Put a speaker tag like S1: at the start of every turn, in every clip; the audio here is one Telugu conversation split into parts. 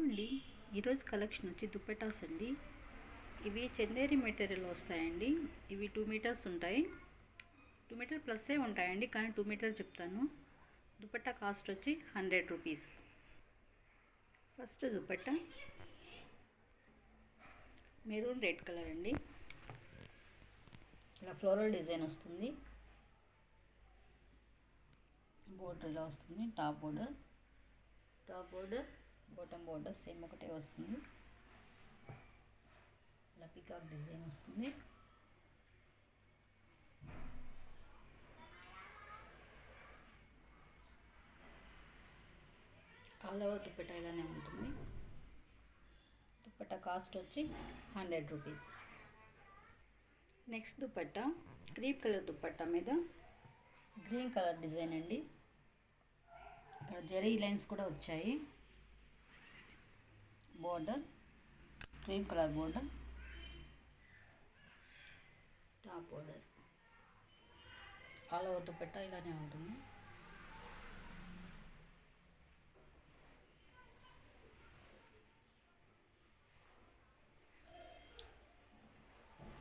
S1: అండి, ఈరోజు కలెక్షన్ వచ్చి దుప్పటాస్ అండి. ఇవి చందేరి మెటీరియల్ వస్తాయండి. ఇవి 2 మీటర్స్ ఉంటాయి. 2 మీటర్ ప్లస్సే ఉంటాయండి, కానీ 2 మీటర్ చెప్తాను. దుప్పట్టా కాస్ట్ వచ్చి 100 rupees. First dupatta maroon red colour అండి. ఇలా ఫ్లోరల్ డిజైన్ వస్తుంది. బోర్డర్ ఇలా వస్తుంది. Top border bottom border same ఒకటే వస్తుంది. ఇలా పికాక్ డిజైన్ వస్తుంది. ఆల్ ఓవర్ దుప్పట్టా ఇలానే ఉంటుంది. దుప్పట్టా కాస్ట్ వచ్చి 100 rupees. Next dupatta cream colour dupatta మీద గ్రీన్ కలర్ డిజైన్ అండి. ఇక్కడ జరీ లైన్స్ కూడా వచ్చాయి. Border cream colour border, top border, all over dupatta ఇలానే ఉంటుంది.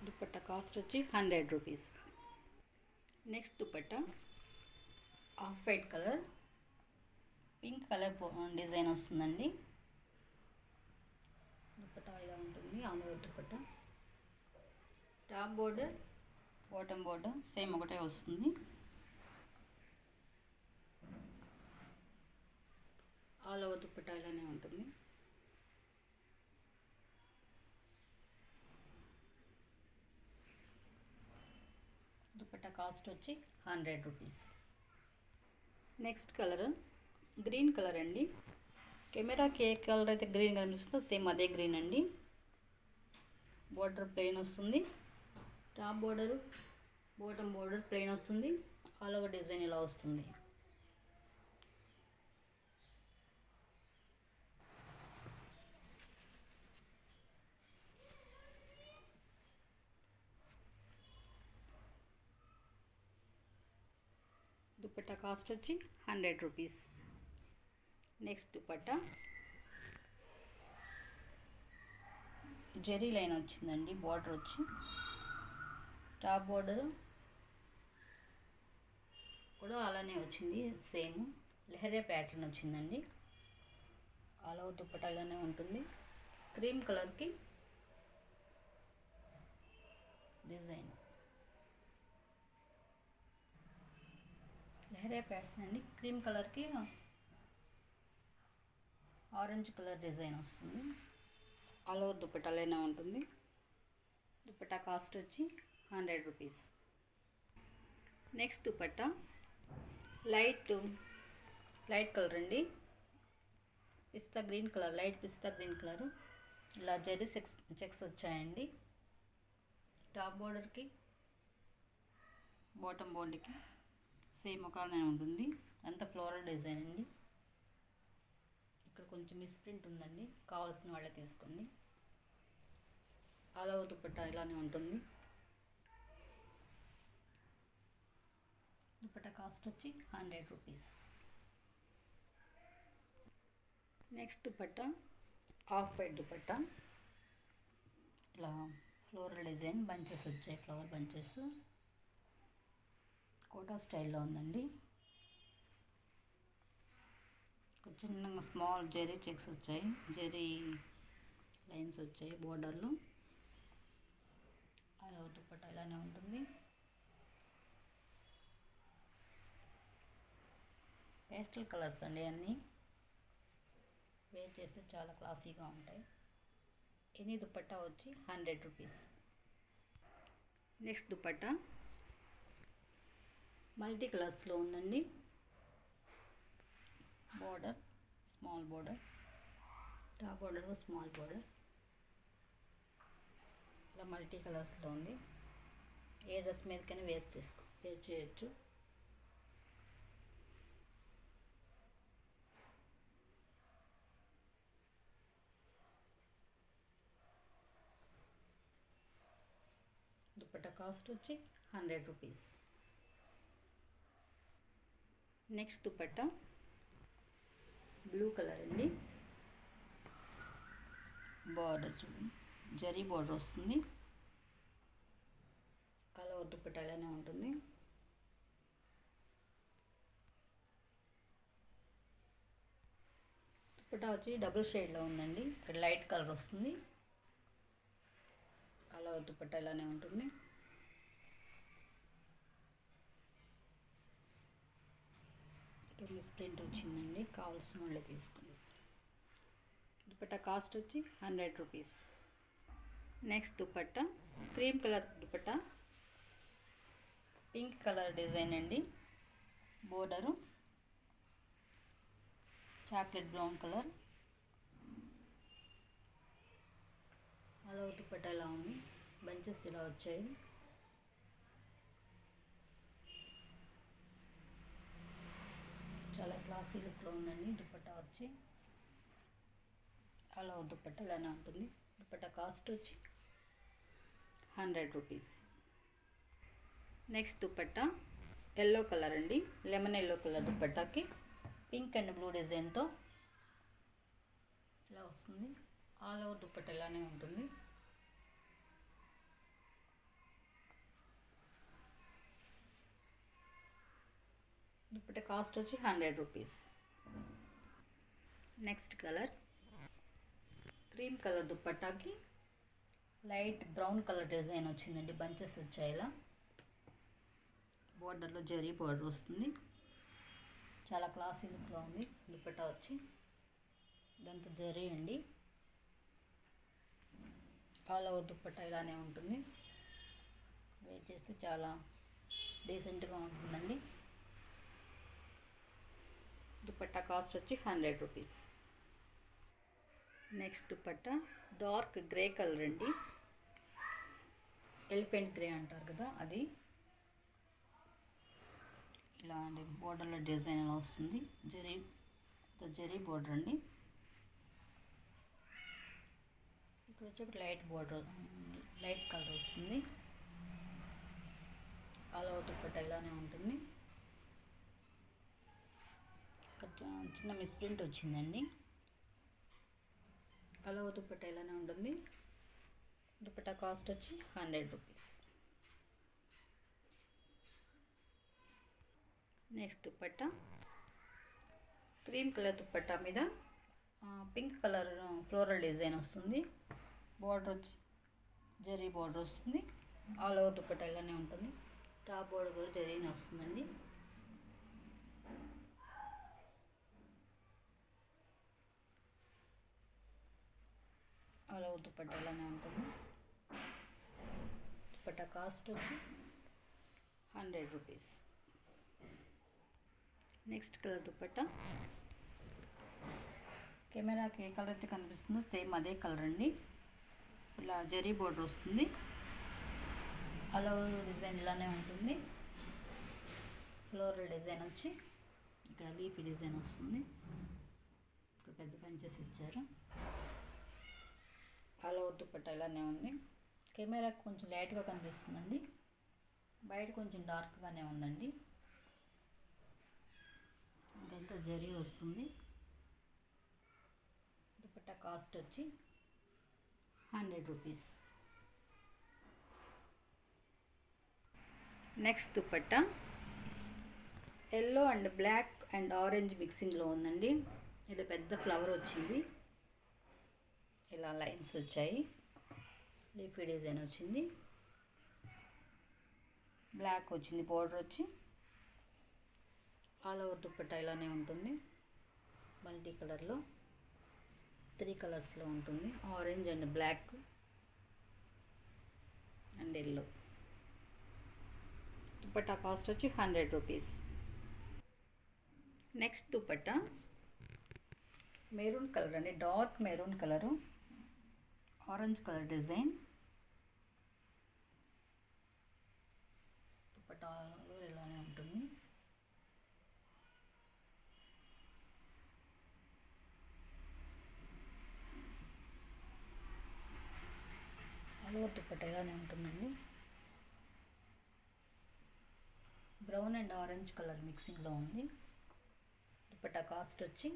S1: దుప్పట్టా కాస్ట్ వచ్చి 100 rupees. Next dupatta off white colour pink colour design వస్తుందండి. దుప్పట్టా ఇలా ఉంటుంది. All over dupatta, top border bottom border same ఒకటే వస్తుంది. ఆల్ ఓవర్ దుప్పట్టా ఇలానే ఉంటుంది. దుప్పట్టా కాస్ట్ వచ్చి 100 rupees. Next colour green colour అండి. కెమెరాకి ఏ కలర్ అయితే గ్రీన్ కనిపిస్తుందో సేమ్ అదే గ్రీన్ అండి. బోర్డర్ ప్లెయిన్ వస్తుంది. Top border bottom border plain వస్తుంది. ఆల్ ఓవర్ డిజైన్ ఇలా వస్తుంది. దుప్పట్టా కాస్ట్ వచ్చి 100 rupees. Next dupatta zari line వచ్చిందండి. బార్డర్ వచ్చి టాప్ బోర్డర్ కూడా అలానే వచ్చింది. సేమ్ లెహరియా ప్యాటర్న్ వచ్చిందండి. ఆల్ ఓవర్ దుప్పట్టా అలానే ఉంటుంది. క్రీమ్ కలర్కి డిజైన్ లెహరియా ప్యాటర్న్ అండి. క్రీమ్ కలర్కి ఆరెంజ్ కలర్ డిజైన్ వస్తుంది. ఆల్ ఓవర్ దుప్పట్టా అలానే ఉంటుంది. దుప్పట్టా కాస్ట్ వచ్చి 100 rupees. Next dupatta light colour అండి. పిస్తా గ్రీన్ కలర్, లైట్ పిస్తా గ్రీన్ కలర్. ఇలా జరీ చెక్స్ వచ్చాయండి. టాప్ బోర్డర్కి బాటమ్ బోర్డర్కి సేమ్ ఒకనే ఉంటుంది. అంతా ఫ్లోరల్ డిజైన్ అండి. ఇక్కడ కొంచెం మిస్ప్రింట్ ఉందండి, కావాల్సిన వాళ్ళే తీసుకోండి. ఆల్ ఓవర్ దుప్పట్టా ఇలానే ఉంటుంది. దుప్పట్టా కాస్ట్ వచ్చి 100 rupees. Next dupatta off white dupatta. ఇలా ఫ్లోరల్ డిజైన్ బంచెస్ వచ్చాయి. ఫ్లవర్ బంచెస్ కోటా స్టైల్లో ఉందండి. చిన్నగా స్మాల్ జరీ చెక్స్ వచ్చాయి. జరీ లైన్స్ వచ్చాయి బోర్డర్లో. అలా దుప్పట్టా ఇలానే ఉంటుంది. పేస్టల్ కలర్స్ అండి అన్నీ. వేర్ చేస్తే చాలా క్లాసీగా ఉంటాయి. ఎనీ దుప్పట్టా వచ్చి 100 రూపీస్. నెక్స్ట్ దుప్పట్టా మల్టీ కలర్స్లో ఉందండి. Border small border, top border small border. ఇలా మల్టీ కలర్స్లో ఉంది. ఏ డ్రెస్ మీదకైనా వేర్ చేయొచ్చు. దుప్పట్టా కాస్ట్ వచ్చి 100 rupees. Next dupatta blue colour అండి. బార్డర్ చూడండి, జరీ బార్డర్ వస్తుంది. ఆల్ ఓవర్ దుపట్టా ఇలానే ఉంటుంది. దుపట్టా వచ్చి డబుల్ షేడ్లో ఉందండి. ఇక్కడ లైట్ కలర్ వస్తుంది. ఆల్ ఓవర్ దుపట్టా ఇలానే ఉంటుంది. మిస్ ప్రింట్ వచ్చిందండి, కావాల్సిన వాళ్ళే తీసుకుంది. దుపట్టా కాస్ట్ వచ్చి 100 rupees. Next dupatta cream colour dupatta, pink colour design అండి. Border chocolate brown colour. అలా దుపట్టా ఇలా ఉంది, బంచెస్ ఇలా వచ్చాయి. చాలా క్లాసీ లుక్లో ఉందండి దుపట్టా వచ్చి. అలా దుపట్టా ఇలానే ఉంటుంది. దుపట్టా కాస్ట్ వచ్చి 100 rupees. Next dupatta yellow colour అండి, లెమన్ ఎల్లో కలర్ దుపట్టాకి పింక్ అండ్ బ్లూ డిజైన్తో ఇలా వస్తుంది. ఆల్ ఓవర్ దుపట్టా ఇలానే ఉంటుంది. దుపట్టా కాస్ట్ వచ్చి 100 rupees. Next colour cream colour దుపట్టాకి లైట్ బ్రౌన్ కలర్ డిజైన్ వచ్చిందండి, బంచెస్ వచ్చాయి ఇలా. బోర్డర్లో జరీ బోర్డర్ వస్తుంది. చాలా క్లాసీ లుక్లో ఉంది దుపట్టా వచ్చి. ఇదంతా జరీ అండి. ఆల్ ఓవర్ దుపట్టా ఇలానే ఉంటుంది. వేర్ చేస్తే చాలా డీసెంట్గా ఉంటుందండి. దుపట్టా కాస్ట్ వచ్చి 100 rupees. Next dupatta dark grey colour అండి, ఎలిఫెంట్ గ్రే అంటారు కదా అది. ఇలా అండి, బోర్డర్లో డిజైన్ అలా వస్తుంది. జరీ బోర్డర్ అండి. ఇక్కడ వచ్చేప్పుడు లైట్ బోర్డర్, లైట్ కలర్ వస్తుంది. ఆల్ ఓవర్ దుపట్టా ఇలానే ఉంటుంది. చిన్న మిస్ప్రింట్ వచ్చిందండి. ఆల్ ఓవర్ దుపట్టా ఇలానే ఉంటుంది. దుపట్టా కాస్ట్ వచ్చి 100 rupees. Next dupatta cream colour dupatta మీద పింక్ కలర్ ఫ్లోరల్ డిజైన్ వస్తుంది. బార్డర్ వచ్చి జరీ బార్డర్ వస్తుంది. ఆల్ ఓవర్ దుపట్టా ఇలానే ఉంటుంది. టాప్ బార్డర్ కూడా జరీనే వస్తుందండి. ఆల్ ఓవర్ దుపట్టా ఇలానే ఉంటుంది. దుపట్టా కాస్ట్ వచ్చి 100 రూపీస్. నెక్స్ట్ కలర్ దుపట్టా కెమెరాకి ఏ కలర్ అయితే కనిపిస్తుందో సేమ్ అదే కలర్ అండి. ఇలా జరీ బోర్డర్ వస్తుంది. ఆల్ ఓవర్ డిజైన్ ఇలానే ఉంటుంది. ఫ్లోరల్ డిజైన్ వచ్చి ఇక్కడ లీఫీ డిజైన్ వస్తుంది. ఇక్కడ పెద్ద బంచెస్ ఇచ్చారు. ఆల్ ఓవర్ దుపట్టా ఇలానే ఉంది. కెమెరాకి కొంచెం లైట్గా కనిపిస్తుందండి, బయట కొంచెం డార్క్గానే ఉందండి. ఇదంతా జరీ వస్తుంది. దుపట్టా కాస్ట్ వచ్చి 100 rupees. Next dupatta yellow and black and orange మిక్సింగ్లో ఉందండి. ఇది పెద్ద ఫ్లవర్ వచ్చింది, ఇలా లైన్స్ వచ్చాయి. లీఫీ డిజైన్ వచ్చింది. బ్లాక్ వచ్చింది బోర్డర్ వచ్చి. ఆల్ ఓవర్ దుపట్టా ఇలానే ఉంటుంది. మల్టీ కలర్లో 3 కలర్స్లో ఉంటుంది. Orange and black and yellow. Dupatta cost వచ్చి 100 rupees. Next dupatta maroon colour అండి, dark maroon colour, orange colour design. Dupatta ఇలానే ఉంటుంది. ఆల్ ఓవర్ దుపట్టా ఇలానే ఉంటుందండి. బ్రౌన్ అండ్ ఆరెంజ్ కలర్ మిక్సింగ్లో ఉంది. దుపట్టా కాస్ట్ వచ్చి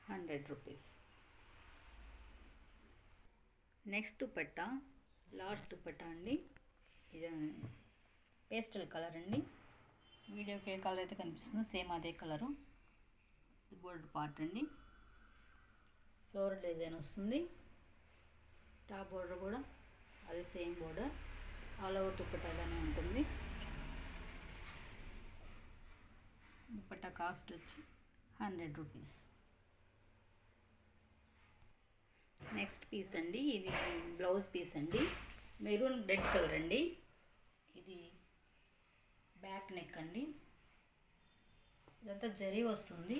S1: 100 rupees. Next dupatta, last dupatta అండి. ఇది పేస్టల్ కలర్ అండి. వీడియోకి ఏ కలర్ అయితే కనిపిస్తుందో సేమ్ అదే కలరు. ఇది బోర్డర్ పార్ట్ అండి. ఫ్లోరల్ డిజైన్ వస్తుంది. టాప్ బోర్డర్ కూడా అదే same border. All over dupatta ఇలానే ఉంటుంది. దుపట్టా కాస్ట్ వచ్చి 100 రూపీస్. నెక్స్ట్ పీస్ అండి. ఇది బ్లౌజ్ పీస్ అండి. మెరూన్ రెడ్ కలర్ అండి. ఇది బ్యాక్ నెక్ అండి. ఇదంతా జరీ వస్తుంది,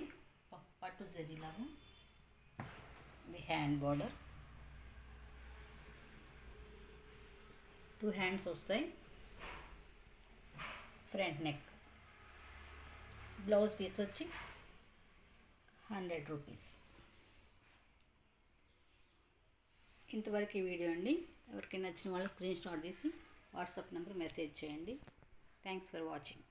S1: పట్టు జరీ లాగా. ఇది హ్యాండ్ బార్డర్, 2 హ్యాండ్స్ వస్తాయి. Front neck. బ్లౌజ్ పీస్ వచ్చి 100 రూపీస్. ఇంతవరకు ఈ వీడియో అండి. ఎవరికైనా నచ్చిన వాళ్ళు స్క్రీన్ షాట్ తీసి వాట్సాప్ నెంబర్ మెసేజ్ చేయండి. Thanks for watching.